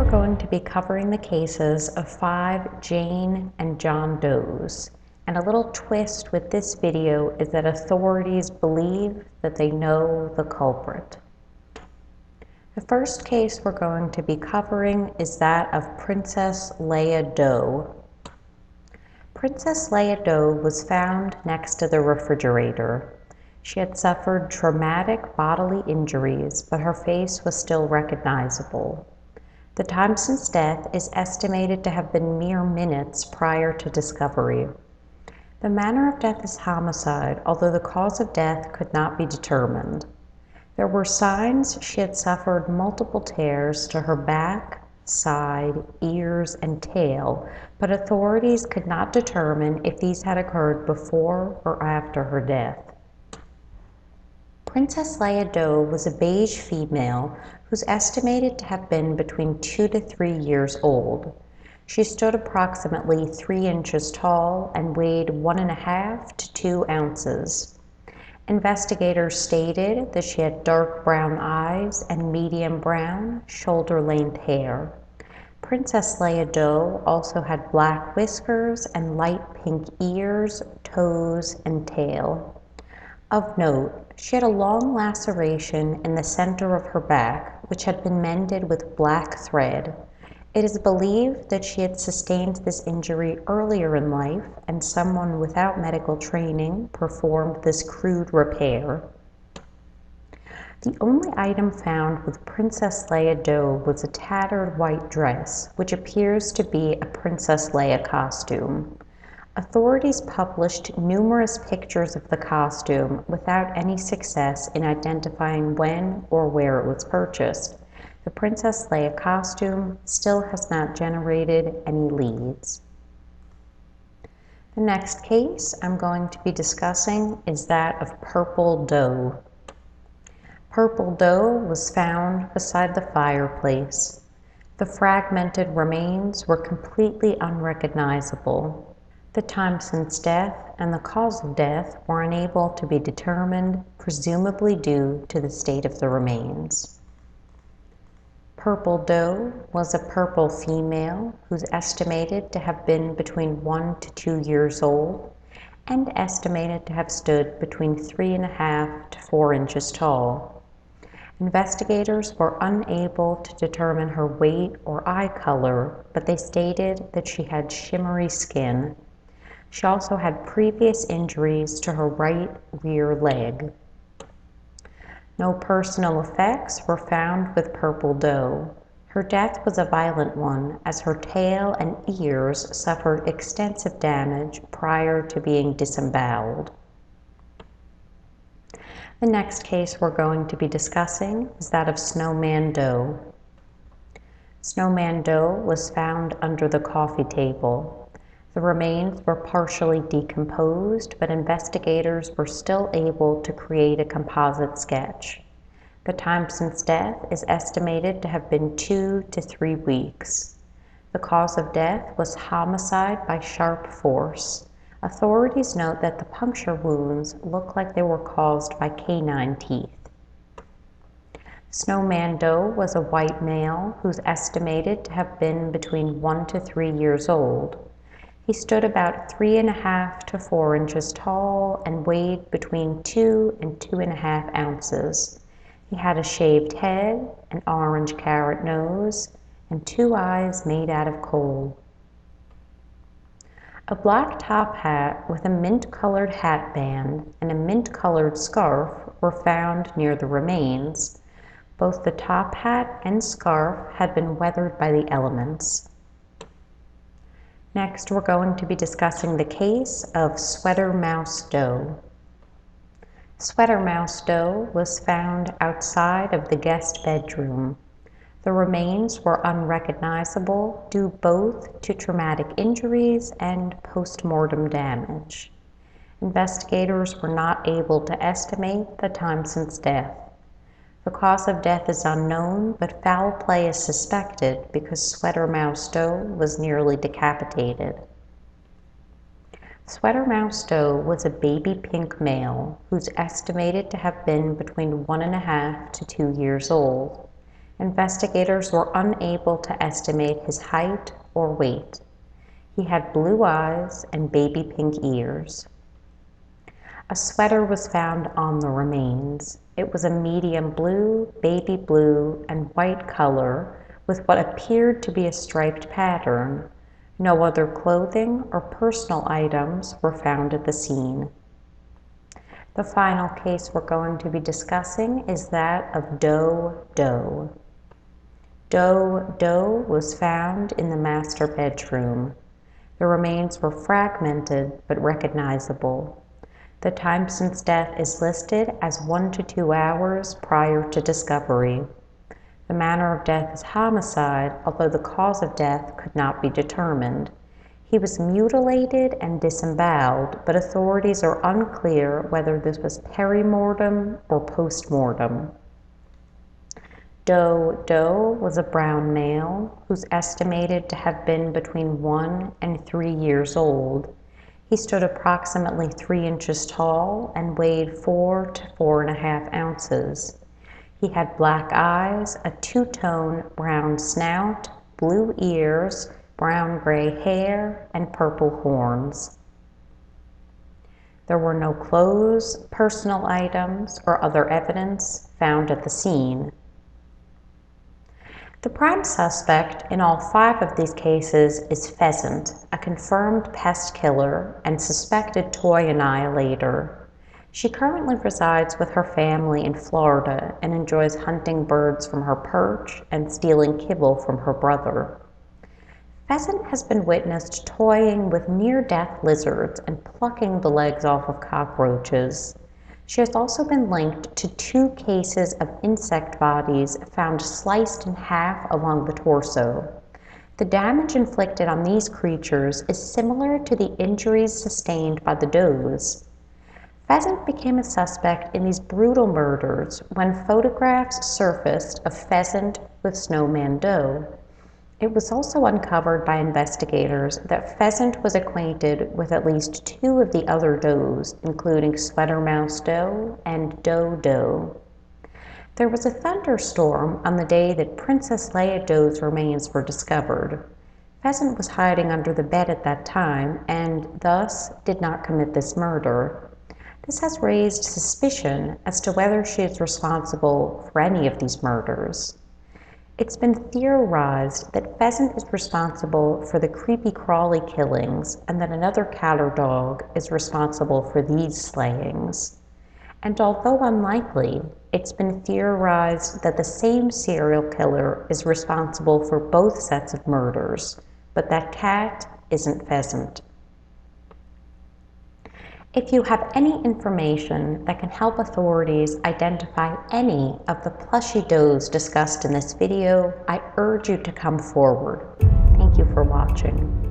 we're going to be covering the cases of 5 Jane and John Does. And a little twist with this video is that authorities believe that they know the culprit. The first case we're going to be covering is that of Princess Leia Doe. Princess Leia Doe was found next to the refrigerator. She had suffered traumatic bodily injuries, but her face was still recognizable. The time since death is estimated to have been mere minutes prior to discovery. The manner of death is homicide, although the cause of death could not be determined. There were signs she had suffered multiple tears to her back, side, ears, and tail, but authorities could not determine if these had occurred before or after her death. Princess Leia Doe was a beige female who's estimated to have been between 2 to 3 years old. She stood approximately 3 inches tall and weighed 1.5 to 2 ounces. Investigators stated that she had dark brown eyes and medium brown, shoulder-length hair. Princess Leia Doe also had black whiskers and light pink ears, toes, and tail. Of note, she had a long laceration in the center of her back, which had been mended with black thread. It is believed that she had sustained this injury earlier in life, and someone without medical training performed this crude repair. The only item found with Princess Leia Doe was a tattered white dress, which appears to be a Princess Leia costume. Authorities published numerous pictures of the costume without any success in identifying when or where it was purchased. The Princess Leia costume still has not generated any leads. The next case I'm going to be discussing is that of Purple Doe. Purple Doe was found beside the fireplace. The fragmented remains were completely unrecognizable. The time since death and the cause of death were unable to be determined, presumably due to the state of the remains. Purple Doe was a purple female who's estimated to have been between 1 to 2 years old and estimated to have stood between 3.5 to 4 inches tall. Investigators were unable to determine her weight or eye color, but they stated that she had shimmery skin. She also had previous injuries to her right rear leg. No personal effects were found with Purple Doe. Her death was a violent one, as her tail and ears suffered extensive damage prior to being disemboweled. The next case we're going to be discussing is that of Snowman Doe. Snowman Doe was found under the coffee table. The remains were partially decomposed, but investigators were still able to create a composite sketch. The time since death is estimated to have been 2 to 3 weeks. The cause of death was homicide by sharp force. Authorities note that the puncture wounds look like they were caused by canine teeth. Snowman Doe was a white male who's estimated to have been between 1 to 3 years old. He stood about 3.5 to 4 inches tall and weighed between 2 and 2.5 ounces. He had a shaved head, an orange carrot nose, and 2 eyes made out of coal. A black top hat with a mint-colored hat band and a mint-colored scarf were found near the remains. Both the top hat and scarf had been weathered by the elements. Next, we're going to be discussing the case of Sweater Mouse Doe. Sweater Mouse Doe was found outside of the guest bedroom. The remains were unrecognizable due both to traumatic injuries and post-mortem damage. Investigators were not able to estimate the time since death. The cause of death is unknown, but foul play is suspected because Sweater Mouse Doe was nearly decapitated. Sweater Mouse Doe was a baby pink male who's estimated to have been between 1.5 to 2 years old. Investigators were unable to estimate his height or weight. He had blue eyes and baby pink ears. A sweater was found on the remains. It was a medium blue, baby blue, and white color with what appeared to be a striped pattern. No other clothing or personal items were found at the scene. The final case we're going to be discussing is that of Doe. Doe was found in the master bedroom. The remains were fragmented but recognizable. The time since death is listed as 1 to 2 hours prior to discovery. The manner of death is homicide, although the cause of death could not be determined. He was mutilated and disemboweled, but authorities are unclear whether this was perimortem or postmortem. Doe was a brown male who's estimated to have been between 1 and 3 years old. He stood approximately 3 inches tall and weighed 4 to 4.5 ounces. He had black eyes, a two-tone brown snout, blue ears, brown-gray hair, and purple horns. There were no clothes, personal items, or other evidence found at the scene. The prime suspect in all 5 of these cases is Pheasant, a confirmed pest killer and suspected toy annihilator. She currently resides with her family in Florida and enjoys hunting birds from her perch and stealing kibble from her brother. Pheasant has been witnessed toying with near-death lizards and plucking the legs off of cockroaches. She has also been linked to 2 cases of insect bodies found sliced in half along the torso. The damage inflicted on these creatures is similar to the injuries sustained by the does. Pheasant became a suspect in these brutal murders when photographs surfaced of Pheasant with Snowman Doe. It was also uncovered by investigators that Pheasant was acquainted with at least 2 of the other does, including Sweater Mouse Doe and Doe. There was a thunderstorm on the day that Princess Leia Doe's remains were discovered. Pheasant was hiding under the bed at that time and thus did not commit this murder. This has raised suspicion as to whether she is responsible for any of these murders. It's been theorized that Pheasant is responsible for the creepy crawly killings and that another cat or dog is responsible for these slayings. And although unlikely, it's been theorized that the same serial killer is responsible for both sets of murders, but that cat isn't Pheasant. If you have any information that can help authorities identify any of the plushy does discussed in this video, I urge you to come forward. Thank you for watching.